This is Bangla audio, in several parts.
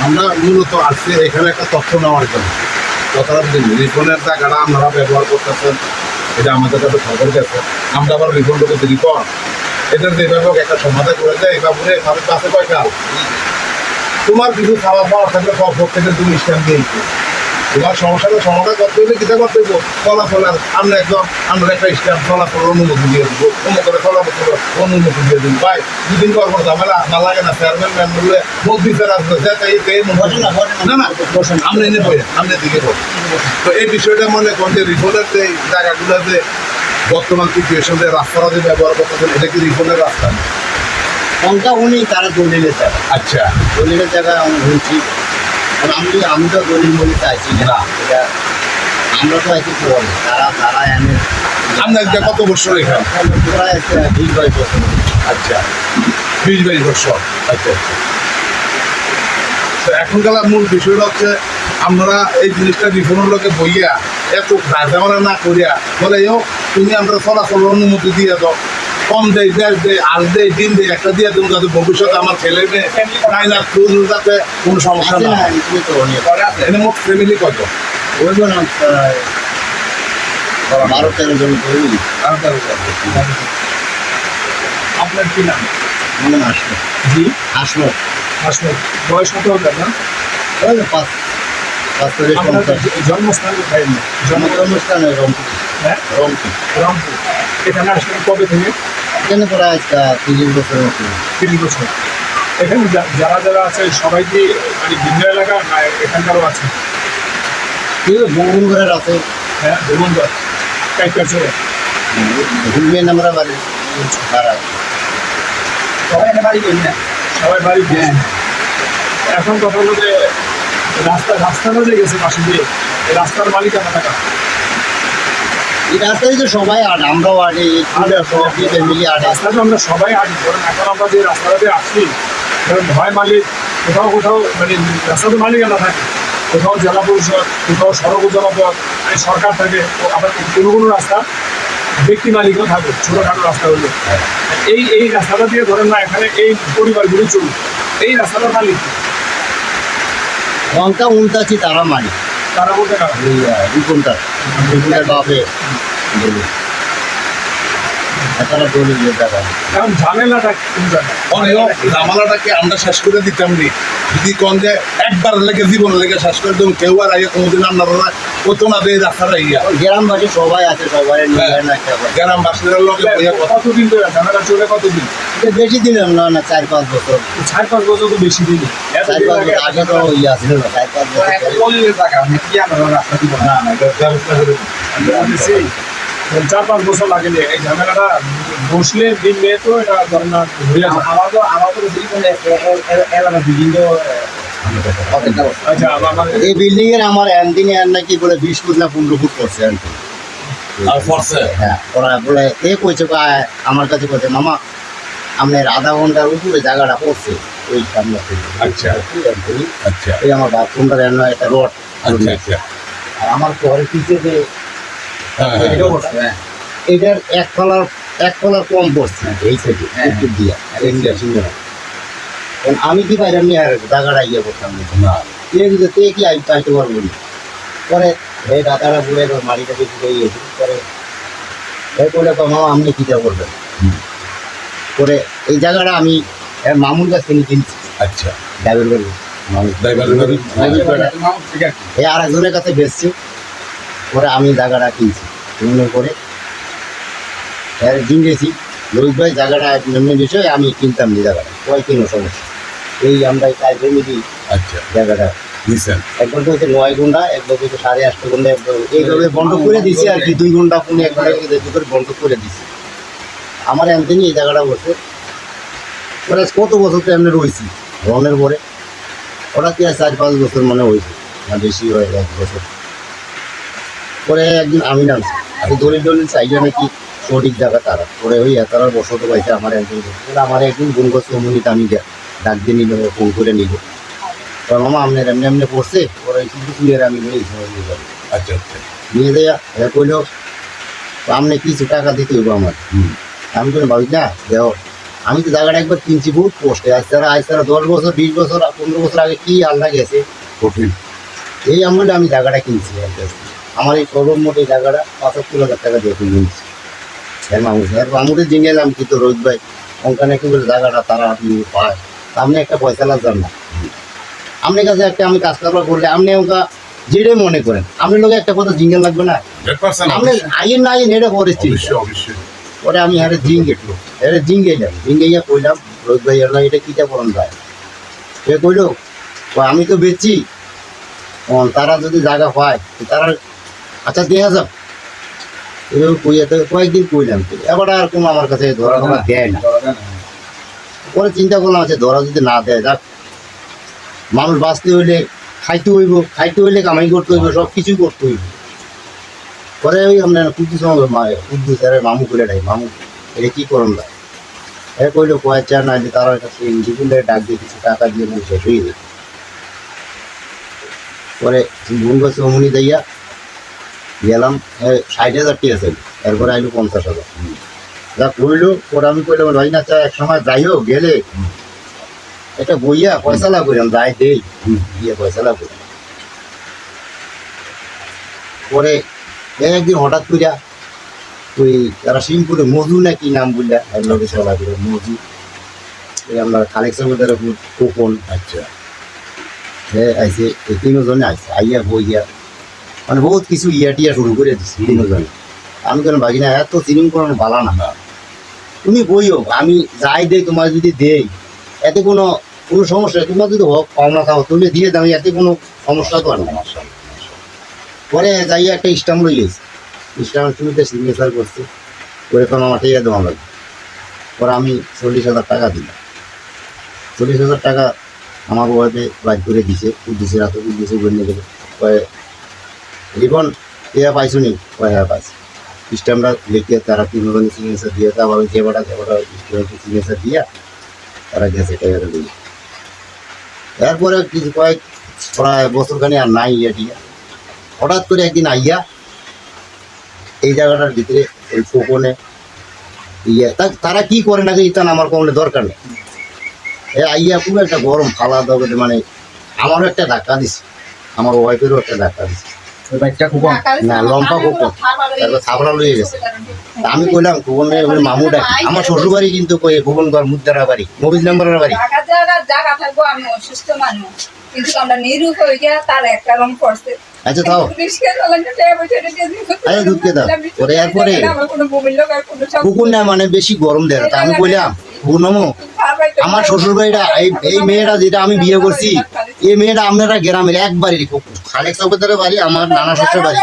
আমরা মূলত আসছি এখানে একটা তথ্য নেওয়ার জন্য। কথাটা রিফোনের টাকাটা আপনারা ব্যবহার করতেছেন, এটা আমাদের কাছে খবর গেছে। আমরা আবার রিফোন করতে রিফোন এদের যেভাবে একটা সমাধান করে দেয় এভাবে তাদের কাছে কয়টা তোমার কিছু খাওয়া পাওয়া থাকলে প্রত্যেকের তুমি স্ট্যাম্প দিয়েছি। তোমার সমস্যাটা সমাধান করতে হলে কিতা করতে দেবো ফলাফলের আমরা একদম আমরা একটা স্ট্যাম্প ফলাফলের অনুমতি দিয়ে দেবো, করে ফলাফল অনুমতি দিয়ে দিন ভাই। দুদিন পর পর ঝামেলা না লাগে না, চেয়ারম্যান ম্যান বললে মুখ বিচার আসবে না না বসেন আমরা এনে বই আমরা দিকে বল। তো এই বিষয়টা মনে করেন যে রিফোনের যে জায়গাগুলোতে বর্তমান সিচুয়েশনে রাস্তাটা যে ব্যবহার করতেছেন এটা কি রিফোনের রাস্তা? কোনটা উনি তারা দলিলের জায়গা। আচ্ছা, দলিলের জায়গায় আমি বলছি আমি তো দলিল বলে চাইছি না, এটা আমরা তো একটু বলি তারা এনে আমরা একটা কত বছর এখানে প্রায় 20-22 বছর। আচ্ছা, 20-22 বছর। আচ্ছা, তো এখনকার মূল বিষয়টা হচ্ছে আমরা এই জিনিসটা রিফোনের লোকে বইয়া এত ঝামেলা না করিয়া বলে তুমি আমরা চলাচল অনুমতি দিয়ে দাও, কম দেয় দেশ দেয় আল দেয় দিন দেয় একটা দিয়ে তুমি যাতে ভবিষ্যতে আমার ছেলে মেয়ে না যাতে কোনো সমস্যা না হয়। এনে মোট ফ্যামিলি কত? ওই জন্য 12-13 জন করি। আপনার কি নাম? মনে আসলো জি আসলো আসলে বয়স কত হবে না? ওই 5 আপনার জন্মস্থান কোথায়? জন্মস্থানে রংপুর। হ্যাঁ, রংপুর রংপুর। এখানে আসলেন কবে থেকে? এখানে প্রায় 30 বছর মতো। 30 বছর। এখানে যারা যারা আছে সবাই কি মানে ভিন্ন এলাকা না এখানকারও আছে? বঙ্গুনগরের আছে, হ্যাঁ, ধর্মন্দর কাইকাচরে ঘুরবেন আমরা বাড়ি তারা সবাই বাড়ি করি না, সবাই বাড়ি গেছে। এখন কথা হলো যে রাস্তাটা যে গেছে পাশে দিয়ে এই রাস্তার মালিকানা টাকা এই রাস্তায় তো সবাই আট, আমরাও আটে ফ্যামিলি আটে। রাস্তাটা আমরা সবাই আগে ধরেন এখন আমরা যে রাস্তাটা দিয়ে আসছি ধরেন ভয় মালিক কোথাও কোথাও মানে রাস্তা তো মালিকানা থাকে, কোথাও জেলা পরিষদ, কোথাও সড়ক জনপদ মানে সরকার থাকে, আবার কোনো কোনো রাস্তা ব্যক্তি মালিকও থাকে ছোটোখাটো রাস্তা হলো। এই রাস্তাটা দিয়ে ধরেন না এখানে এই পরিবারগুলি চলুন, এই রাস্তাটা মালিক লঙ্কা উল্টাচ্ছি তারা মারি তারা বলতে কারণ রিপনটার বাপে তারা দলিল টাকা। কারণ ঝামেলাটা কোন জায়গায় জামালাটাকে আমরা শেষ করে দিতাম নি যদি কোন যে একবার লেগে জীবন লেগে শেষ করে দেবো কেউ আর আগে কোনোদিন আপনারা কত না দিয়ে রাস্তাটা ইয়া গ্রামবাসী সবাই আছে, সবাই গ্রামবাসীদের লোক কতদিন ধরে ঝামেলা চলে? কতদিন? বেশি দিন না 4-5 বছর। 4-5 বছর তো বেশি দিন। 4-5 বছর আগে তো ইয়ে ছিল না, 4-5 বছর। 4-5 বছর লাগেনি এই ঝামেলাটা বসলে দিন মেয়ে তো এটা ধরেন না হইয়া যায়। আচ্ছা আমার এই বিল্ডিং এর আমার এন্ডিং এর নাকি বলে 20 ফুট না 15 ফুট করছে এন্ডিং। আর ফরসে হ্যাঁ, ওরা বলে এ কইছে আমার কাছে কইছে মামা আপনার আধা ঘন্টার উপরে জায়গাটা পড়ছে ওই সামনে থেকে। আচ্ছা আচ্ছা এই আমার বাথরুমটার এমন একটা রড। আচ্ছা আচ্ছা আর আমার ঘরের পিছিয়ে যে হ্যাঁ এটার এক কলার কম পড়ছে এই থেকে একটু দিয়া ইন্ডিয়া সিঙ্গা। আমি কি পাইলাম নি আর জায়গাটা ইয়ে করতাম না, তে কি আইতে পারবো না। পরে এই দাদারা বলে মাটিটা বেশি হয়ে গেছে। পরে এই বলে মামা আপনি কীটা করবেন। পরে এই জায়গাটা আমি মামুর কাছ থেকে কিনছি। আচ্ছা ড্রাইভার বাড়ি এই আর একজনের কাছে বেচছি। পরে আমি জায়গাটা কিনছি, কিনে করে দিন গেছি রোহিত ভাই জায়গাটা এমনি বিষয় আমি কিনতাম নি জায়গাটা, সবাই কিনো সমস্যা। এই আমরা চার ফ্যামিলি আচ্ছা জায়গাটা নিছেন একবার তো হচ্ছে 9 ঘন্টা, একবার হচ্ছে 8.5 ঘন্টা, এইভাবে বন্ধ করে দিছি আর কি। 2 ঘন্টা পুনে 1 ঘন্টা করে বন্ধ করে দিছি। আমার এমনি এই জায়গাটা বসে ওরা কত বছর তো এমনি রয়েছি রনের পরে। ওরা কি আর 4-5 বছর মানে হয়েছে না বেশি হয়ে 1 বছর। পরে একদিন আমি নামছি আর দলিল চাইলে নাকি সঠিক জায়গা তারা পরে ওই তারা বসত পাইছে। আমার একদিন গুণ করছে অমনিতে আমি ডাক দিয়ে নিল, ফোন করে নিল মামা আপনার এমনি এমনি পড়ছে। ওরা কিন্তু ক্লিয়ার আমি নিয়ে যাবো। আচ্ছা আচ্ছা নিয়ে দেয়া কইল আপনি কিছু টাকা দিতে হইব আমার। আমি কোনো ভাবি না দেও আমি তো জায়গাটা একবার কিনছি বহুত পোস্টে, আজ তারা 10 বছর 20 বছর 15 বছর আগে কি আল্লাহ গেছে কঠিন। এই আমলে আমি জায়গাটা কিনছি এর কাছে। আমার এই সর্বমোট এই জায়গাটা 75,000 টাকা দিয়ে কিনছি। মামুদের জিঙ্গে এলাম কিন্তু রোজ ভাই ওখানে কি বলে জায়গাটা তারা আপনি পায়, আপনি একটা পয়সা লাগছেন না, আপনার কাছে একটা আমি কাজ কারবার করলে আপনি ওটা যেটাই মনে করেন আপনার লোক একটা কথা জিঙ্গেল লাগবে না, 100% আপনি আইন না আইন এটা পরিস্থিতি। অবশ্যই অবশ্যই। পরে আমি জিঙ্গে গিয়া কইলাম রোজ ভাই আল্লাহ এটা কিটা করন যায়, এ কইল আমি তো বেচছি, তারা যদি জায়গা পায় তারা আচ্ছা দেয়া যাক, এভাবে কইয়াতে কয়েকদিন কইলাম, এবার আর কোনো আমার কাছে ধরা ধরা দেয় না। পরে চিন্তা করলাম আছে ধরা যদি না দেয় যাক, মানুষ বাঁচতে হইলে খাইতে হইলে কামাই করতে হইব, সব কিছু করতে হইব। পরে ওই আপনার কুদ্দুস স্যারের মামু করে ডাই, মামু এটা কী করুন না, এ কইলো কয়েক চার না যে তারা কাছে ডিপুলের ডাক দিয়ে কিছু টাকা দিয়ে মুখ শেষ হয়ে গেছে। পরে বোন গাছে অমনি যাইয়া গেলাম 60,000 টাকা ছিল, এরপরে আইলো 50,000 যা কইলো। পরে আমি কইলাম ভাই না চা এক সময় যাই হোক গেলে এটা বইয়া পয়সা লাভ করিলাম, যাই দেই দিয়ে পয়সা লাভ করি। পরে একদিন হঠাৎ করিয়া ওই তারা সিংপুরে মজু না কি নাম বললা লোকে চলা করে মজু, এই আমরা কালেকশন কোপন আচ্ছা হ্যাঁ আইসে, এই তিনজনে আইসে আইয়া বইয়া মানে বহুত কিছু টিয়া শুরু করে দিচ্ছি তিনজনে। আমি কেন ভাগি না এত চিনিং করানো ভালো না, তুমি বইও আমি যাই দেই তোমার যদি দেই এতে কোনো সমস্যা, তোমার যদি হোক কম না খাও তুমি দিয়ে দাও, এতে কোনো সমস্যা তো আর না। পরে যাইয়া একটা স্টাম্প লই গেছি, স্টাম্প শুনতে সিগনেচার করছে, করে তো আমার টিয়া দেওয়া লাগবে। পরে আমি 40,000 টাকা দিলাম, 40,000 টাকা আমার ওয়াইফে বাইর করে দিছে, কুদ্দুসের হাতে কুদ্দুসে বন্যে গেলে কয়ে রিবন এয়া পাইছো নি, কয়ে হ্যাঁ পাইছি। স্টাম্পটা লিখে তারা তিনজনে সিগনেচার দিয়ে আবার ওই যেবাটা সিগনেচার দিয়া তারা গেছে টাকাটা দিয়ে। এরপরে কিছু কয়েক প্রায় বছরখানি আর নাই টিয়া, হঠাৎ করে একদিন আইয়া এই জায়গাটার ভিতরে ওই কোপনে তারা কি করে নাকি ইতান আমার কোনো দরকার নেই, এ আইয়া পুরো একটা গরম খাওয়া দাওয়া মানে আমারও একটা ধাক্কা দিছে, আমার ওয়াইফেরও একটা ধাক্কা দিছে, ওই বাইকটা কুপন না লম্বা কোপন, তারপর থাবড়া লইয়ে গেছে। তা আমি কইলাম কোপনে মামু ডাকি, আমার শ্বশুর বাড়ি কিন্তু কোপন ঘর মুদ্রার বাড়ি, মবিজ নাম্বারের বাড়ি। জায়গা থাকবো, আমি অসুস্থ মানুষ কিন্তু আমরা নিরূপ হয়ে গিয়া তার একটা রং পড়ছে। আচ্ছা তাও আরে দুধকে দাও। পরে এরপরে কুকুর না মানে বেশি গরম দেয় না, তা আমি কইলাম কুকুরনামো আমার শ্বশুর বাড়িটা এই মেয়েটা যেটা আমি বিয়ে করছি এই মেয়েটা আপনারা গ্রামের একবারই খালেক চৌকদারের বাড়ি, আমার নানা শ্বশুর বাড়ি,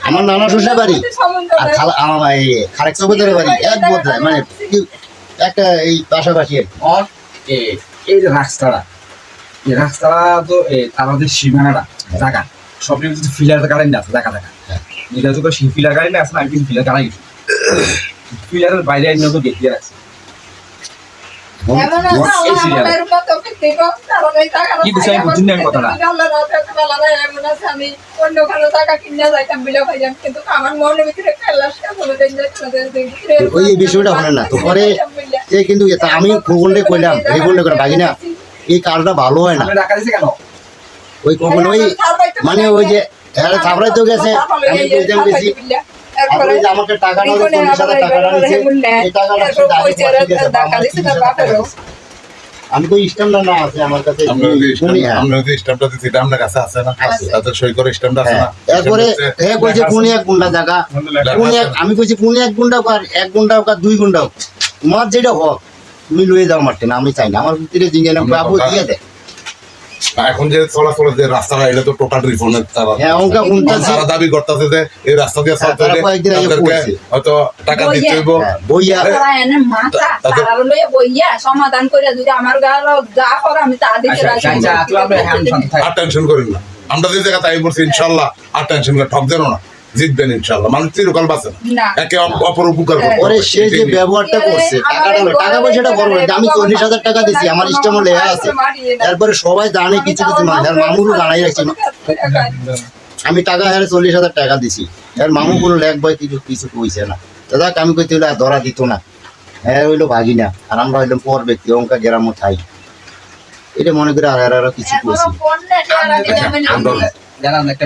আমার নানা শ্বশুর বাড়ি আর আমার খালেক চৌকদারের বাড়ি এক বদলায় মানে একটা এই পাশাপাশি আর কি। এই যে রাস্তাটা, এই রাস্তাটা তো আমাদের সীমানাটা জায়গা সব কিছু ফিলার গাড়ি না আছে জায়গা জায়গা, এটা তো সেই ফিলার গাড়ি না আছে না, আমি কিন্তু ফিলার গাড়ি গেছি, ফিলারের বাইরে আইন তো গেট দিয়ে আছে। কি বুঝছি আমি বুঝিনি আমি কথাটা। আমি অন্য কারো টাকা কিনে যাইতাম বিলা ভাইজাম, কিন্তু আমার মনের ভিতরে ওই বিষয়টা হয় না। তো পরে কিন্তু আমি খোকনকে কইলাম রেগুন্ডে করে ভাগি না এই কাজটা ভালো হয় না, আমি টাকা দিছি কেন ওই খোকন ওই মানে ওই যে থাবড়াই তো গেছে, আমি কইতাম গেছি তারপরে যে আমাকে টাকা না 40,000 টাকাটা নিছে, এই টাকাটা আমি তো স্ট্যাম্পটা না আছে আমার কাছে, আমরা যে স্ট্যাম্পটা দিছি এটা আপনার কাছে আছে না, তাদের সই করে স্ট্যাম্পটা আছে না। এরপরে হে কইছে কোন এক গুন্ডা জায়গা, কোন এক আমি কইছি কোন এক গুন্ডা আর 1 গুন্ডা হোক আর 2 গুন্ডা হোক, তোমার যেটা হোক তুমি লয়ে যাও মারতে না, আমি চাই না আমার ভিতরে জিঙ্গে না বাবু দিয়ে দে। এখন যে চলাচল যে রাস্তাটা এটা তো টোটাল রিফর্মের তারা হ্যাঁ অঙ্কা গুনটা তারা দাবি করতেছে যে এই রাস্তা দিয়ে চলতে তারা কয়েকদিন আগে করছে। হয়তো টাকা দিতে হইব, বইয়া সমাধান করে যদি আমার গালো যা করে আমি তা দিতে রাজি। আচ্ছা তো আমরা হ্যান্ড শান্ত থাকি, আর টেনশন করেন না, আমরা যে জায়গা তাই বলছি ইনশাল্লাহ আর টেনশন করে ঠক দেন না, জিতবেন ইনশাল্লাহ, মানুষ চিরকাল বাঁচে না, একে অপর উপকার করতে পরে হবে। সে যে ব্যবহারটা করছে টাকা পয়সাটা বড় না, আমি 40,000 টাকা দিছি আমার স্ট্যাম্প লেখা আছে, এরপরে সবাই জানে কিছু কিছু মানুষ আর মামুরও জানাই রাখছি আমি টাকা হারে 40,000 টাকা দিছি, আর মামু কোনো লেখ বই কিছু কিছু কইছে না, দাদা আমি কইতে হইলে আর ধরা দিত না, হ্যাঁ হইলো ভাগি না, আর আমরা হইলাম পর ব্যক্তি অঙ্কা গ্রামও থাই, এটা মনে করে আর কিছু এখনো কইছি। ফোন নেই, জানান একটা